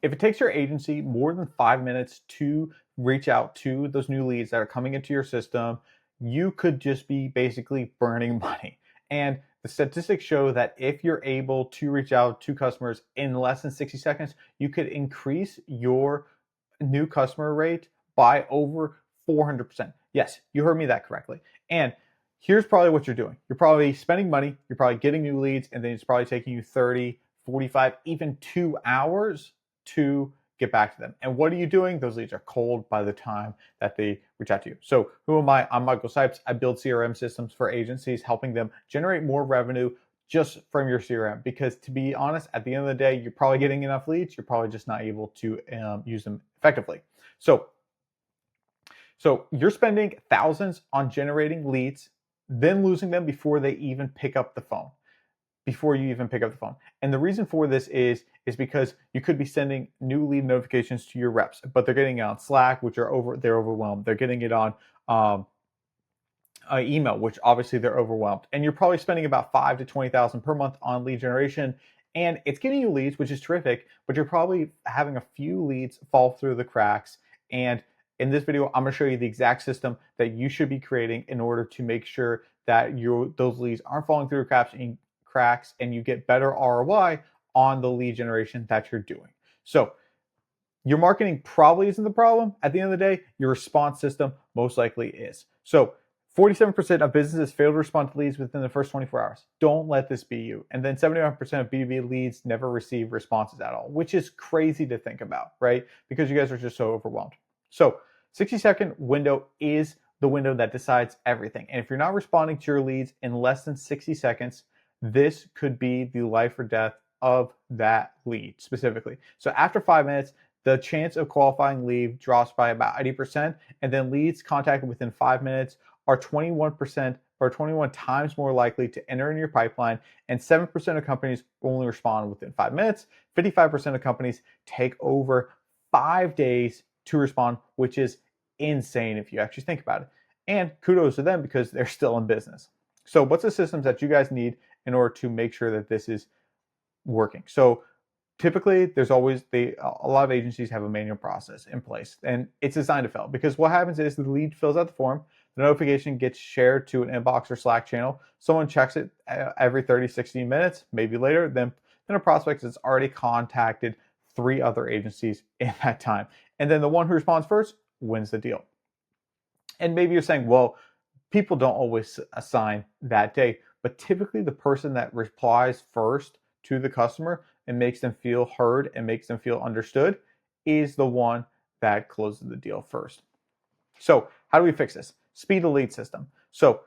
if it takes your agency more than 5 minutes to reach out to those new leads that are coming into your system, you could just be basically burning money. And the statistics show that if you're able to reach out to customers in less than 60 seconds, you could increase your new customer rate by over 400%. Yes, you heard me that correctly. And here's probably what you're doing. You're probably spending money, you're probably getting new leads, and then it's probably taking you 30, 45, even 2 hours to get back to them. And what are you doing? Those leads are cold by the time that they reach out to you. So who am I? I'm Michael Sipes. I build CRM systems for agencies, helping them generate more revenue just from your CRM. Because to be honest, at the end of the day, you're probably getting enough leads. You're probably just not able to use them effectively. So you're spending thousands on generating leads, then losing them before they even pick up the phone. Before you even pick up the phone. And the reason for this is because you could be sending new lead notifications to your reps, but they're getting it on Slack, which they're overwhelmed. They're getting it on email, which obviously they're overwhelmed. And you're probably spending about $5,000 to $20,000 per month on lead generation. And it's getting you leads, which is terrific, but you're probably having a few leads fall through the cracks. And in this video, I'm going to show you the exact system that you should be creating in order to make sure that those leads aren't falling through the cracks and you get better ROI on the lead generation that you're doing. So your marketing probably isn't the problem. At the end of the day, your response system most likely is. So 47% of businesses fail to respond to leads within the first 24 hours. Don't let this be you. And then 71% of B2B leads never receive responses at all, which is crazy to think about, right? Because you guys are just so overwhelmed. So 60-second window is the window that decides everything. And if you're not responding to your leads in less than 60 seconds, this could be the life or death of that lead specifically. So after 5 minutes, the chance of qualifying lead drops by about 80%, and then leads contacted within 5 minutes are 21% or 21 times more likely to enter in your pipeline, and 7% of companies only respond within 5 minutes. 55% of companies take over 5 days to respond, which is insane if you actually think about it. And kudos to them because they're still in business. So what's the systems that you guys need in order to make sure that this is working? So typically there's always a lot of agencies have a manual process in place, and it's designed to fail because what happens is the lead fills out the form, the notification gets shared to an inbox or Slack channel, someone checks it every 30, 60 minutes, maybe later, then a prospect has already contacted 3 other agencies in that time. And then the one who responds first wins the deal. And maybe you're saying, well, people don't always assign that day, but typically the person that replies first to the customer and makes them feel heard and makes them feel understood is the one that closes the deal first. So how do we fix this? Speed of lead system. So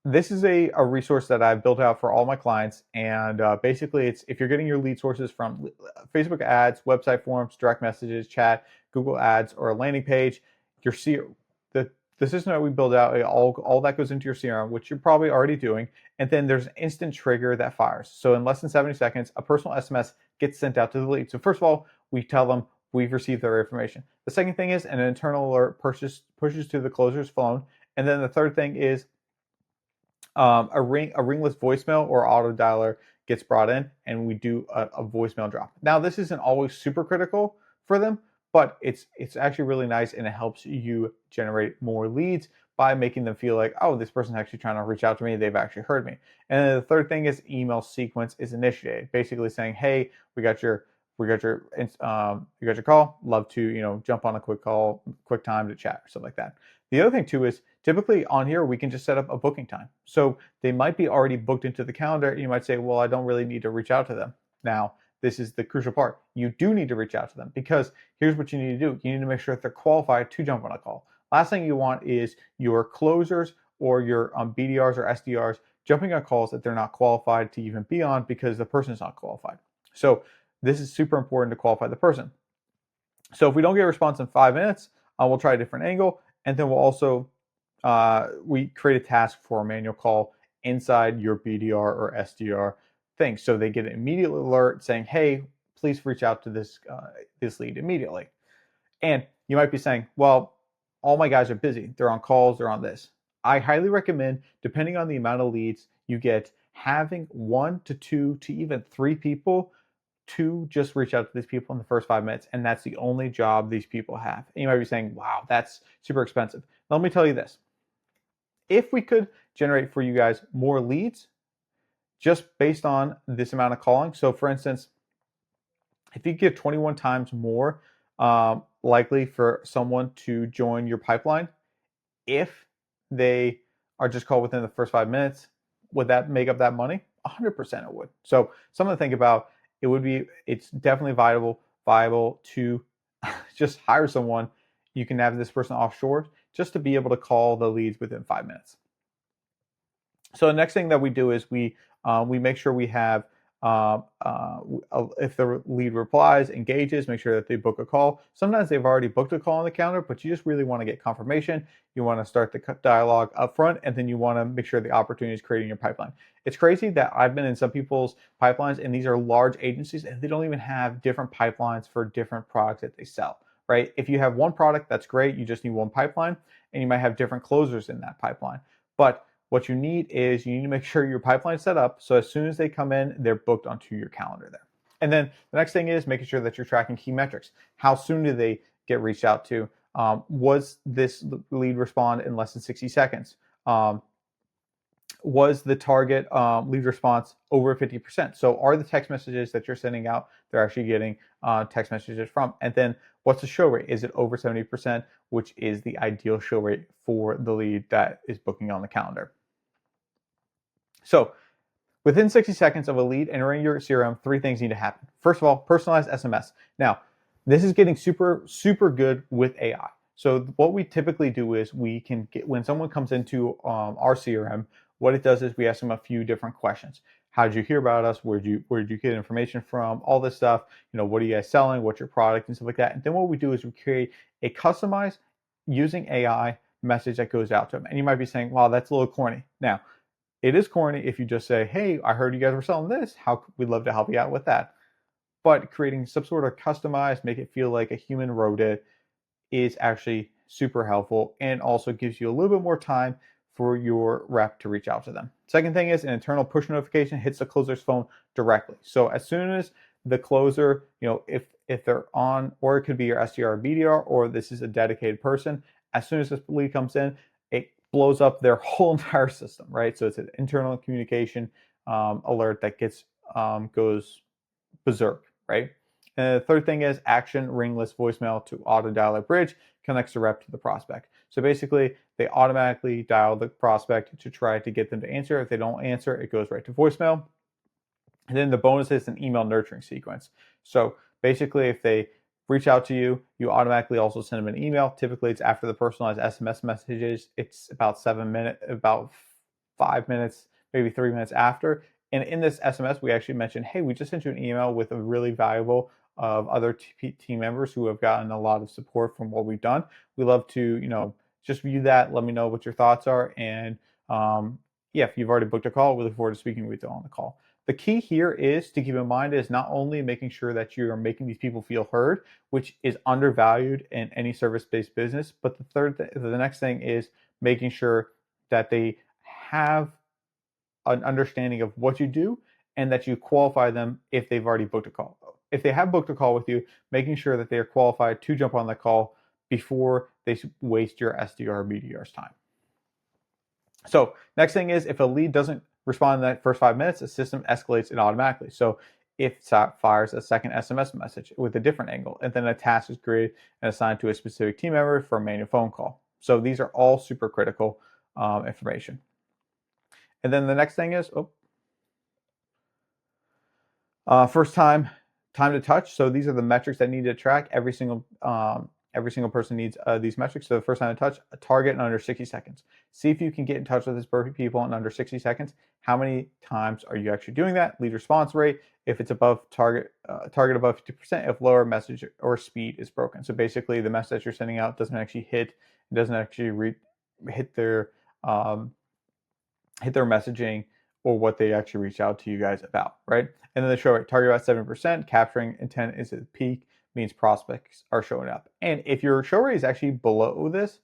this is a resource that I've built out for all my clients. And basically it's if you're getting your lead sources from Facebook ads, website forms, direct messages, chat, Google ads, or a landing page, the system that we build out, all that goes into your CRM, which you're probably already doing. And then there's an instant trigger that fires. So in less than 70 seconds, a personal SMS gets sent out to the lead. So first of all, we tell them we've received their information. The second thing is an internal alert pushes to the closer's phone. And then the third thing is a ringless voicemail or auto dialer gets brought in, and we do a voicemail drop. Now, this isn't always super critical for them, but it's actually really nice, and it helps you generate more leads by making them feel like, oh, this person's actually trying to reach out to me. They've actually heard me. And then the third thing is email sequence is initiated, basically saying, hey, we got your call. Love to jump on a quick call, quick time to chat or something like that. The other thing too is typically on here we can just set up a booking time. So they might be already booked into the calendar. You might say, well, I don't really need to reach out to them. Now, this is the crucial part. You do need to reach out to them because here's what you need to do. You need to make sure that they're qualified to jump on a call. Last thing you want is your closers or your BDRs or SDRs jumping on calls that they're not qualified to even be on because the person is not qualified. So this is super important to qualify the person. So if we don't get a response in 5 minutes, we'll try a different angle. And then we'll also, we create a task for a manual call inside your BDR or SDR thing. So they get an immediate alert saying, hey, please reach out to this lead immediately. And you might be saying, well, all my guys are busy. They're on calls, they're on this. I highly recommend, depending on the amount of leads you get, having 1 to 2 to even 3 people to just reach out to these people in the first 5 minutes, and that's the only job these people have. And you might be saying, wow, that's super expensive. Let me tell you this. If we could generate for you guys more leads just based on this amount of calling, so for instance, if you get 21 times more likely for someone to join your pipeline, if they are just called within the first 5 minutes, would that make up that money? 100% it would. So something to think about. It's definitely viable to just hire someone. You can have this person offshore just to be able to call the leads within 5 minutes. So the next thing that we do is we make sure we have if the lead replies, engages, make sure that they book a call. Sometimes they've already booked a call on the calendar, but you just really want to get confirmation. You want to start the dialogue up front, and then you want to make sure the opportunity is created in your pipeline. It's crazy that I've been in some people's pipelines, and these are large agencies, and they don't even have different pipelines for different products that they sell, right? If you have one product, that's great. You just need one pipeline, and you might have different closers in that pipeline. But what you need to make sure your pipeline is set up so as soon as they come in, they're booked onto your calendar there. And then the next thing is making sure that you're tracking key metrics. How soon do they get reached out to? Was this lead respond in less than 60 seconds? Was the target lead response over 50%? So are the text messages that you're sending out, they're actually getting text messages from? And then what's the show rate? Is it over 70%, which is the ideal show rate for the lead that is booking on the calendar? So within 60 seconds of a lead entering your CRM, 3 things need to happen. First of all, personalized SMS. Now, this is getting super, super good with AI. So what we typically do is we can get, when someone comes into our CRM, what it does is we ask them a few different questions. How did you hear about us? Where did you get information from? All this stuff. What are you guys selling? What's your product and stuff like that? And then what we do is we create a customized using AI message that goes out to them. And you might be saying, wow, that's a little corny. Now, it is corny if you just say, hey, I heard you guys were selling this. We'd love to help you out with that. But creating some sort of customized, make it feel like a human wrote it, is actually super helpful and also gives you a little bit more time for your rep to reach out to them. Second thing is an internal push notification hits the closer's phone directly. So as soon as the closer, if they're on, or it could be your SDR or BDR, or this is a dedicated person, as soon as this lead comes in, it blows up their whole entire system, right? So it's an internal communication alert that goes berserk, right? And the third thing is action ringless voicemail to auto dialer bridge connects the rep to the prospect. So basically, they automatically dial the prospect to try to get them to answer. If they don't answer, it goes right to voicemail. And then the bonus is an email nurturing sequence. So basically, if they reach out to you, you automatically also send them an email. Typically, it's after the personalized SMS messages. It's about 7 minutes, about 5 minutes, maybe 3 minutes after. And in this SMS, we actually mentioned, hey, we just sent you an email with a really valuable of other team members who have gotten a lot of support from what we've done. We love to, just view that. Let me know what your thoughts are. And if you've already booked a call, we look forward to speaking with you on the call. The key here is to keep in mind is not only making sure that you are making these people feel heard, which is undervalued in any service-based business, but the next thing is making sure that they have an understanding of what you do and that you qualify them if they've already booked a call. If they have booked a call with you, making sure that they are qualified to jump on the call before they waste your SDR or BDR's time. So next thing is if a lead doesn't respond in that first 5 minutes, the system escalates it automatically. So if it fires a second SMS message with a different angle, and then a task is created and assigned to a specific team member for a manual phone call. So these are all super critical information. And then the next thing is, first time to touch. So these are the metrics that need to track. Every single person needs these metrics. So the first time to touch, a target in under 60 seconds. See if you can get in touch with this perfect people in under 60 seconds. How many times are you actually doing that? Lead response rate. If it's above target above 50%, if lower, message or speed is broken. So basically the message you're sending out doesn't actually hit their messaging or what they actually reach out to you guys about, right? And then the show rate, target about 7%, capturing intent is at peak, means prospects are showing up. And if your show rate is actually below this,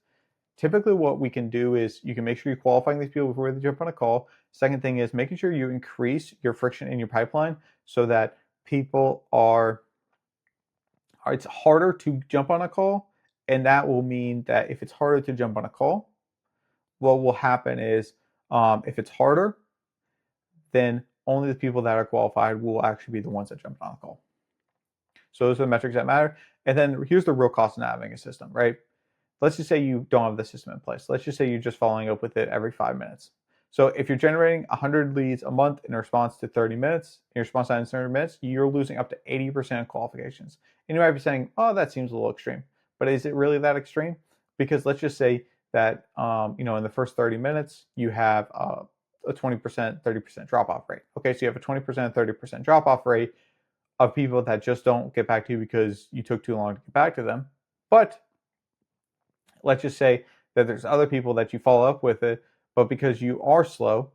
typically what we can do is you can make sure you're qualifying these people before they jump on a call. Second thing is making sure you increase your friction in your pipeline so that people are, it's harder to jump on a call, and that will mean that if it's harder to jump on a call, what will happen is if it's harder, then only the people that are qualified will actually be the ones that jump on a call. So those are the metrics that matter. And then here's the real cost of not having a system, right? Let's just say you don't have the system in place. Let's just say you're just following up with it every 5 minutes. So if you're generating 100 leads a month in response to 30 minutes, in response time to 30 minutes, you're losing up to 80% of qualifications. And you might be saying, oh, that seems a little extreme. But is it really that extreme? Because let's just say that in the first 30 minutes, you have a 20%, 30% drop-off rate. Okay, so you have a 20%, 30% drop-off rate of people that just don't get back to you because you took too long to get back to them. But let's just say that there's other people that you follow up with it, but because you are slow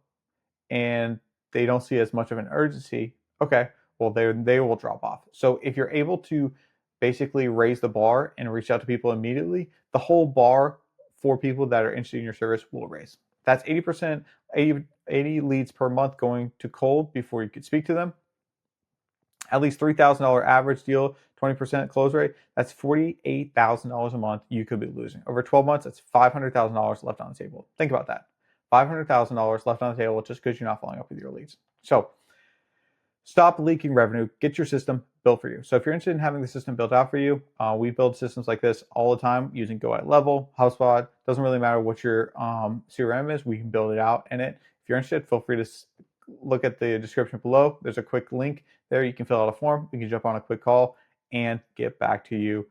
and they don't see as much of an urgency, okay, well, they will drop off. So if you're able to basically raise the bar and reach out to people immediately, the whole bar for people that are interested in your service will raise. That's 80%, 80 leads per month going to cold before you could speak to them. At least $3,000 average deal, 20% close rate. That's $48,000 a month you could be losing. Over 12 months, that's $500,000 left on the table. Think about that. $500,000 left on the table just because you're not following up with your leads. So stop leaking revenue. Get your system built for you. So if you're interested in having the system built out for you, we build systems like this all the time using GoHighLevel, HubSpot. Doesn't really matter what your CRM is. We can build it out in it. If you're interested, feel free to look at the description below. There's a quick link there. You can fill out a form. We can jump on a quick call and get back to you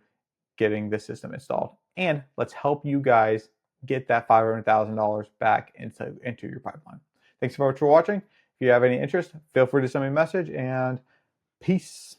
getting the system installed. And let's help you guys get that $500,000 back into your pipeline. Thanks so much for watching. If you have any interest, feel free to send me a message, and peace.